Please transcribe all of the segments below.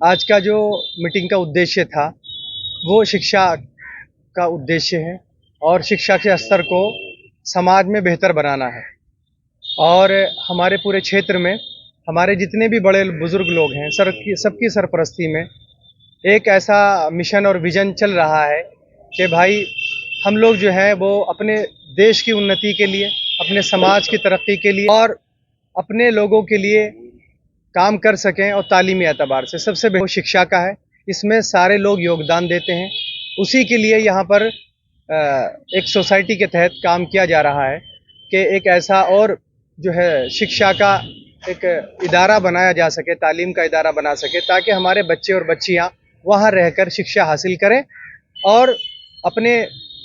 आज का जो मीटिंग का उद्देश्य था वो शिक्षा का उद्देश्य है और शिक्षा के स्तर को समाज में बेहतर बनाना है। और हमारे पूरे क्षेत्र में हमारे जितने भी बड़े बुजुर्ग लोग हैं सबकी सरपरस्ती में एक ऐसा मिशन और विजन चल रहा है कि भाई हम लोग जो है वो अपने देश की उन्नति के लिए, अपने समाज की तरक्की के लिए और अपने लोगों के लिए काम कर सकें। और तालीमी एतबार से सबसे बेहतर शिक्षा का है, इसमें सारे लोग योगदान देते हैं। उसी के लिए यहाँ पर एक सोसाइटी के तहत काम किया जा रहा है कि एक ऐसा और जो है शिक्षा का एक इदारा बनाया जा सके, तालीम का इदारा बना सके, ताकि हमारे बच्चे और बच्चियाँ वहाँ रहकर शिक्षा हासिल करें और अपने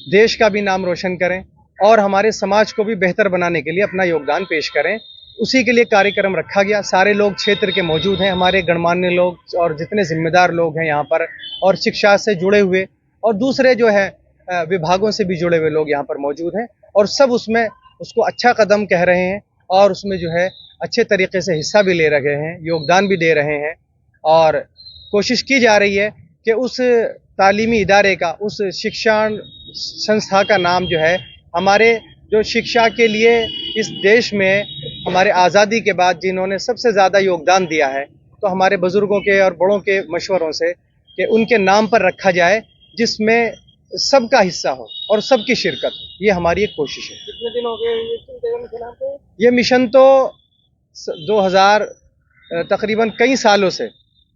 देश का भी नाम रोशन करें और हमारे समाज को भी बेहतर बनाने के लिए अपना योगदान पेश करें। उसी के लिए कार्यक्रम रखा गया। सारे लोग क्षेत्र के मौजूद हैं, हमारे गणमान्य लोग और जितने जिम्मेदार लोग हैं यहाँ पर, और शिक्षा से जुड़े हुए और दूसरे जो है विभागों से भी जुड़े हुए लोग यहाँ पर मौजूद हैं और सब उसमें उसको अच्छा कदम कह रहे हैं और उसमें जो है अच्छे तरीके से हिस्सा भी ले रहे हैं, योगदान भी दे रहे हैं। और कोशिश की जा रही है कि उस तालीमी इदारे का, उस शिक्षा संस्था का नाम जो है, हमारे जो शिक्षा के लिए इस देश में हमारे आज़ादी के बाद जिन्होंने सबसे ज़्यादा योगदान दिया है, तो हमारे बुज़ुर्गों के और बड़ों के मशवरों से कि उनके नाम पर रखा जाए, जिसमें सबका हिस्सा हो और सबकी शिरकत हो। ये हमारी एक कोशिश है। कितने दिन हो गए ये चलते हुए मिशन आपको? ये मिशन तो 2000 तकरीबन कई सालों से,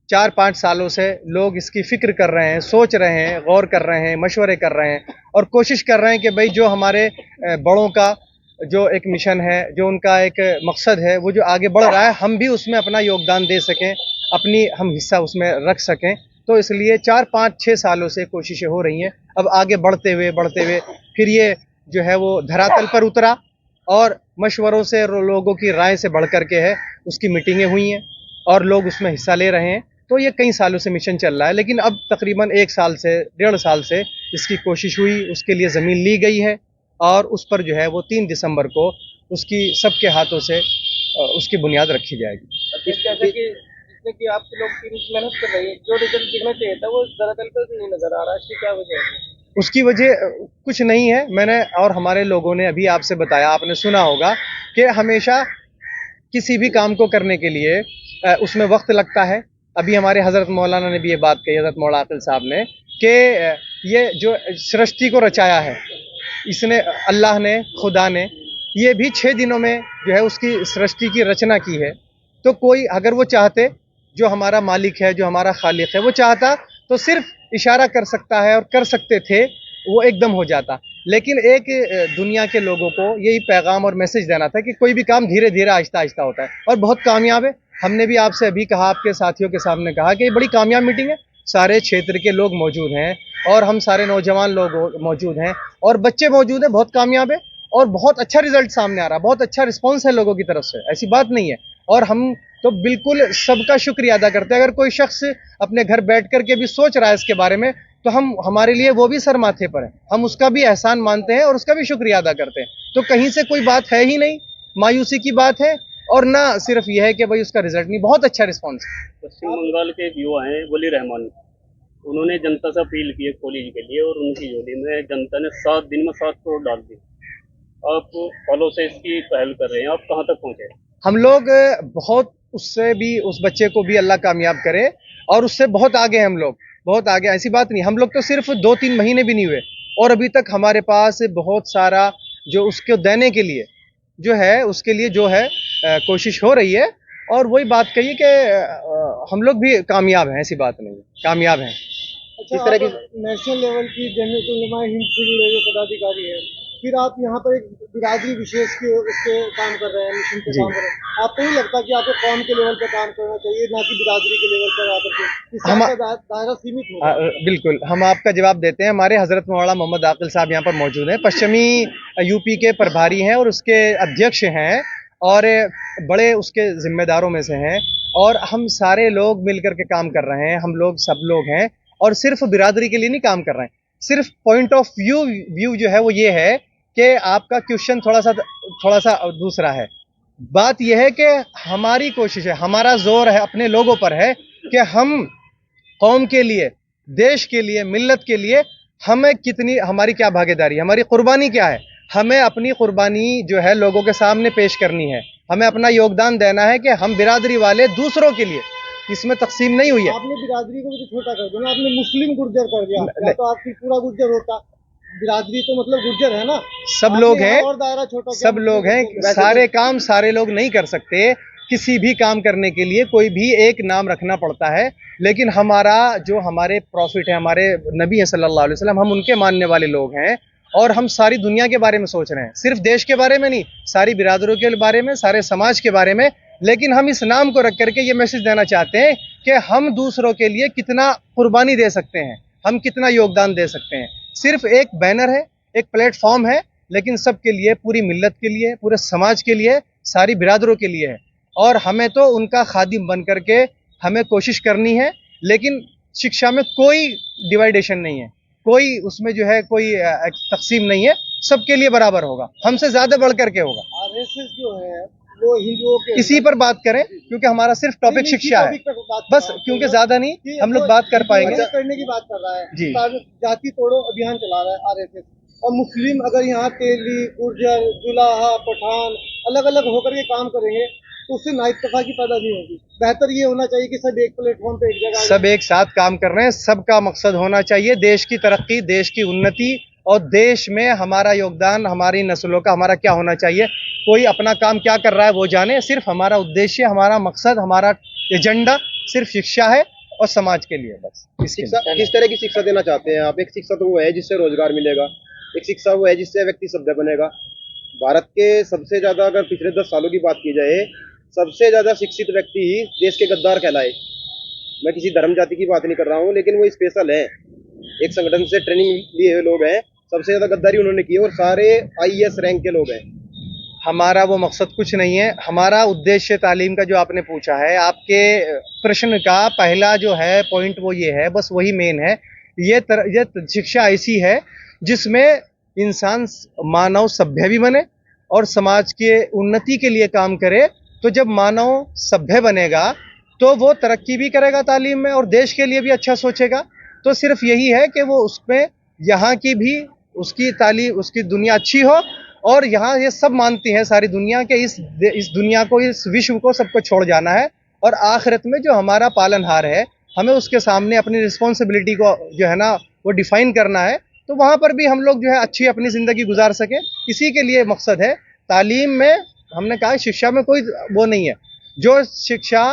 4-5 सालों से लोग इसकी फ़िक्र कर रहे हैं, सोच रहे हैं, गौर कर रहे हैं, मशवरे कर रहे हैं और कोशिश कर रहे हैं कि भाई जो हमारे बड़ों का जो एक मिशन है, जो उनका एक मकसद है, वो जो आगे बढ़ रहा है, हम भी उसमें अपना योगदान दे सकें, हम हिस्सा उसमें रख सकें। तो इसलिए 4-5-6 सालों से कोशिशें हो रही हैं। अब आगे बढ़ते हुए फिर ये जो है वो धरातल पर उतरा और मशवरों से, लोगों की राय से बढ़ कर के है, उसकी मीटिंगें हुई हैं और लोग उसमें हिस्सा ले रहे हैं। तो ये कई सालों से मिशन चल रहा है, लेकिन अब तकरीबन 1 साल से 1.5 साल से इसकी कोशिश हुई, उसके लिए ज़मीन ली गई है और उस पर जो है वो 3 दिसंबर को उसकी सबके हाथों से उसकी बुनियाद रखी जाएगी। जिसमें कि आप लोग की मेहनत कर रही है, जो रिजल्ट दिखना चाहिए था वो धरातल पर नहीं नजर आ रहा है, इसकी क्या वजह है? उसकी वजह कुछ नहीं है। मैंने और हमारे लोगों ने अभी आपसे बताया, आपने सुना होगा कि हमेशा किसी भी काम को करने के लिए उसमें वक्त लगता है। अभी हमारे हज़रत मौलाना ने भी ये बात कही, हज़रत मौला अक़िल साहब ने, कि ये जो सृष्टि को रचाया है, इसने, अल्लाह ने, खुदा ने, ये भी 6 दिनों में जो है उसकी सृष्टि की रचना की है। तो कोई अगर वो चाहते, जो हमारा मालिक है, जो हमारा खालिक है, वो चाहता तो सिर्फ इशारा कर सकता है और कर सकते थे, वो एकदम हो जाता। लेकिन एक दुनिया के लोगों को यही पैगाम और मैसेज देना था कि कोई भी काम धीरे धीरे आहिस्ता आहिस्ता होता है और बहुत कामयाब है। हमने भी आपसे अभी कहा, आपके साथियों के सामने कहा कि ये बड़ी कामयाब मीटिंग है, सारे क्षेत्र के लोग मौजूद हैं और हम सारे नौजवान लोग मौजूद हैं और बच्चे मौजूद हैं, बहुत कामयाब है और बहुत अच्छा रिजल्ट सामने आ रहा है, बहुत अच्छा रिस्पॉन्स है लोगों की तरफ से, ऐसी बात नहीं है। और हम तो बिल्कुल सबका शुक्रिया अदा करते हैं। अगर कोई शख्स अपने घर बैठ कर के भी सोच रहा है इसके बारे में, तो हमारे लिए वो भी सर माथे पर है, हम उसका भी एहसान मानते हैं और उसका भी शुक्रिया अदा करते हैं। तो कहीं से कोई बात है ही नहीं, मायूसी की बात है और ना सिर्फ यह है कि भाई उसका रिजल्ट नहीं, बहुत अच्छा रिस्पॉन्स है। पश्चिम बंगाल के एक युवा हैं वली रहमान, उन्होंने जनता से अपील की है कॉलेज के लिए और उनकी झोली में जनता ने 7 दिन में 7 करोड़ डाल दी। आप फलों से इसकी पहल कर रहे हैं, आप कहाँ तक पहुँचे? हम लोग बहुत, उससे भी, उस बच्चे को भी अल्लाह कामयाब करे और उससे बहुत आगे हैं हम लोग, बहुत आगे। ऐसी बात नहीं, हम लोग तो सिर्फ 2-3 महीने भी नहीं हुए और अभी तक हमारे पास बहुत सारा जो उसको देने के लिए जो है, उसके लिए जो है कोशिश हो रही है। और वही बात कही कि हम लोग भी कामयाब हैं, ऐसी बात नहीं है, कामयाब हैं। अच्छा, इस तरह की नेशनल लेवल की जमीयत उलमा हिंद से जुड़े जो पदाधिकारी है, फिर आप यहाँ पर एक बिरादरी विशेष के उसके काम कर रहे हैं, मिशन पे काम कर रहे हैं, आपको नहीं लगता कि आपको कौम के लेवल पे काम करना चाहिए, ना कि बिरादरी के लेवल पर आकर के, इससे आपका दायरा सीमित होगा? बिल्कुल, हम आपका जवाब देते हैं। हमारे हज़रत मौलाना मोहम्मद आक़िल साहब यहाँ पर मौजूद हैं, पश्चिमी यूपी के प्रभारी हैं और उसके अध्यक्ष हैं और बड़े उसके जिम्मेदारों में से हैं और हम सारे लोग मिलकर के काम कर रहे हैं। हम लोग सब लोग हैं और सिर्फ बिरादरी के लिए नहीं काम कर रहे हैं। सिर्फ पॉइंट ऑफ व्यू जो है वो ये है कि आपका क्वेश्चन थोड़ा सा दूसरा है। बात यह है कि हमारी कोशिश है, हमारा जोर है अपने लोगों पर है कि हम कौम के लिए, देश के लिए, मिल्लत के लिए हमें कितनी, हमारी क्या भागीदारी, हमारी कुर्बानी क्या है, हमें अपनी कुर्बानी जो है लोगों के सामने पेश करनी है। हमें अपना योगदान देना है कि हम बिरादरी वाले दूसरों के लिए, इसमें तकसीम नहीं हुई है। आपने बिरादरी को भी तो छोटा कर दिया ना, आपने मुस्लिम गुर्जर कर दिया, या तो आपकी पूरा गुर्जर होता, बिरादरी तो मतलब गुर्जर है ना, सब लोग हैं, और दायरा छोटा, सब लोग हैं, सारे काम सारे लोग नहीं कर सकते। किसी भी काम करने के लिए कोई भी एक नाम रखना पड़ता है, लेकिन हमारा जो हमारे प्रॉफिट है, हमारे नबी है सल्लल्लाहु अलैहि वसल्लम, हम उनके मानने वाले लोग हैं और हम सारी दुनिया के बारे में सोच रहे हैं, सिर्फ देश के बारे में नहीं, सारी बिरादरों के बारे में, सारे समाज के बारे में। लेकिन हम इस नाम को रख करके ये मैसेज देना चाहते हैं कि हम दूसरों के लिए कितना कुर्बानी दे सकते हैं, हम कितना योगदान दे सकते हैं। सिर्फ एक बैनर है, एक प्लेटफॉर्म है, लेकिन सबके लिए, पूरी मिल्लत के लिए, पूरे समाज के लिए, सारी बिरादरों के लिए है। और हमें तो उनका खादिम बन करके हमें कोशिश करनी है। लेकिन शिक्षा में कोई डिवाइडेशन नहीं है, कोई उसमें जो है कोई तकसीम नहीं है, सबके लिए बराबर होगा, हमसे ज्यादा बढ़ करके होगा। आरएसएस जो है वो हिंदुओं के, इसी पर बात करें क्योंकि हमारा सिर्फ टॉपिक शिक्षा है, बस, क्योंकि ज्यादा नहीं हम लोग बात कर पाएंगे। करने की बात कर रहा है जी। जाति तोड़ो अभियान चला रहा है आरएसएस, और मुस्लिम अगर यहाँ तेली, गुर्जर, जुलाहा, पठान अलग अलग होकर के काम करेंगे तो उससे ना इत्तेफाकी पैदा नहीं होगी। बेहतर ये होना चाहिए कि सब एक प्लेटफॉर्म पे, एक जगह सब एक साथ काम कर रहे हैं, सबका मकसद होना चाहिए देश की तरक्की, देश की उन्नति, और देश में हमारा योगदान, हमारी नस्लों का हमारा क्या होना चाहिए। कोई अपना काम क्या कर रहा है वो जाने, सिर्फ हमारा उद्देश्य, हमारा मकसद, हमारा एजेंडा सिर्फ शिक्षा है और समाज के लिए, बस। शिक्षा किस तरह की शिक्षा देना चाहते हैं आप? एक शिक्षा तो वो है जिससे रोजगार मिलेगा, एक शिक्षा वो है जिससे व्यक्ति सभ्य बनेगा। भारत के सबसे ज्यादा, अगर पिछले 10 सालों की बात की जाए, सबसे ज्यादा शिक्षित व्यक्ति ही देश के गद्दार कहलाए। मैं किसी धर्म जाति की बात नहीं कर रहा हूँ, लेकिन वो स्पेशल है, एक संगठन से ट्रेनिंग लिए हुए लोग हैं, सबसे ज्यादा गद्दारी उन्होंने की और सारे आईएएस रैंक के लोग हैं। हमारा वो मकसद कुछ नहीं है। हमारा उद्देश्य तालीम का जो आपने पूछा है, आपके प्रश्न का पहला जो है पॉइंट वो ये है, बस वही मेन है। ये शिक्षा ऐसी है जिसमें इंसान मानव सभ्य भी बने और समाज के उन्नति के लिए काम करे। तो जब मानव सभ्य बनेगा तो वो तरक्की भी करेगा तालीम में और देश के लिए भी अच्छा सोचेगा। तो सिर्फ यही है कि वो उसमें यहाँ की भी उसकी तालीम, उसकी दुनिया अच्छी हो, और यहाँ ये सब मानती हैं सारी दुनिया के इस दुनिया को, इस विश्व को, सबको छोड़ जाना है और आखिरत में जो हमारा पालनहार है, हमें उसके सामने अपनी रिस्पॉन्सिबिलिटी को जो है ना वो डिफाइन करना है। तो वहाँ पर भी हम लोग जो है अच्छी अपनी ज़िंदगी गुजार सकें, इसी के लिए मकसद है। तालीम में हमने कहा शिक्षा में कोई वो नहीं है। जो शिक्षा,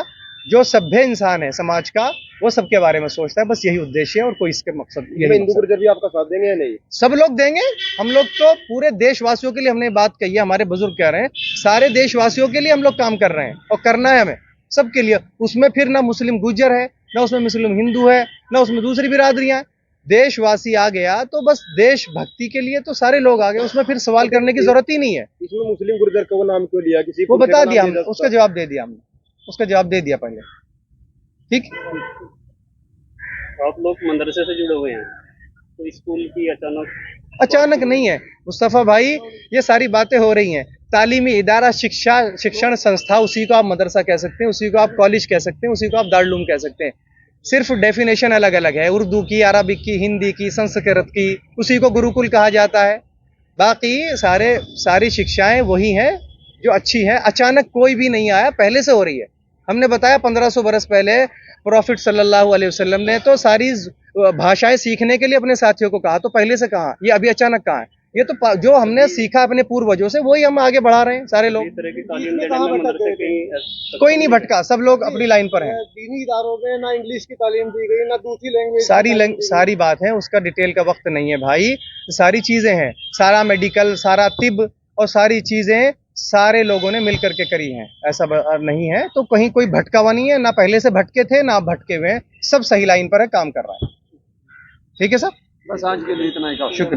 जो सभ्य इंसान है समाज का, वो सबके बारे में सोचता है, बस यही उद्देश्य है और कोई इसके मकसद। हिंदू गुर्जर भी आपका साथ देंगे या नहीं? सब लोग देंगे। हम लोग तो पूरे देशवासियों के लिए, हमने बात कही है, हमारे बुजुर्ग कह रहे हैं, सारे देशवासियों के लिए हम लोग काम कर रहे हैं और करना है हमें सबके लिए। उसमें फिर ना मुस्लिम गुर्जर है, ना उसमें मुस्लिम हिंदू है, ना उसमें दूसरी बिरादरियां। देशवासी आ गया तो बस देशभक्ति के लिए तो सारे लोग आ गए, उसमें फिर सवाल करने की जरूरत ही नहीं है। इसमें मुस्लिम गुर्जर का वो नाम क्यों लिया? किसी वो बता दिया हमने, उसका जवाब दे दिया हमने, उसका जवाब दे दिया पहले। ठीक, आप लोग मदरसे से जुड़े हुए हैं, तो स्कूल की अचानक नहीं है मुस्तफ़ा भाई, ये सारी बातें हो रही हैं। तालीमी इदारा, शिक्षण संस्था, उसी को आप मदरसा कह सकते हैं, उसी को आप कॉलेज कह सकते हैं, उसी को आप दारुल उलूम कह सकते हैं। सिर्फ डेफिनेशन अलग अलग है, उर्दू की, अरबिक की, हिंदी की, संस्कृत की, उसी को गुरुकुल कहा जाता है। बाकी सारी शिक्षाएं वही हैं जो अच्छी हैं। अचानक कोई भी नहीं आया, पहले से हो रही है। हमने बताया 1500 बरस पहले प्रॉफिट सल्लल्लाहु अलैहि वसल्लम ने तो सारी भाषाएं सीखने के लिए अपने साथियों को कहा, तो पहले से कहा, ये अभी अचानक कहा है। ये तो जो हमने सीखा अपने पूर्वजों से, वही हम आगे बढ़ा रहे हैं सारे लोग। कोई नहीं भटका, सब लोग अपनी लाइन पर हैं। दीनी इदारों में ना इंग्लिश की तालीम दी गई, ना दूसरी लैंग्वेज, सारी बात है, उसका डिटेल का वक्त नहीं है भाई। सारी चीजें हैं, सारा मेडिकल, सारा तिब और सारी चीजें सारे लोगों ने मिल करके करी हैं, ऐसा नहीं है। तो कहीं कोई भटका हुआ नहीं है, ना पहले से भटके थे ना भटके हुए हैं, सब सही लाइन पर है, काम कर रहा है। ठीक है सर, बस आज के लिए इतना ही काफी। शुक्रिया।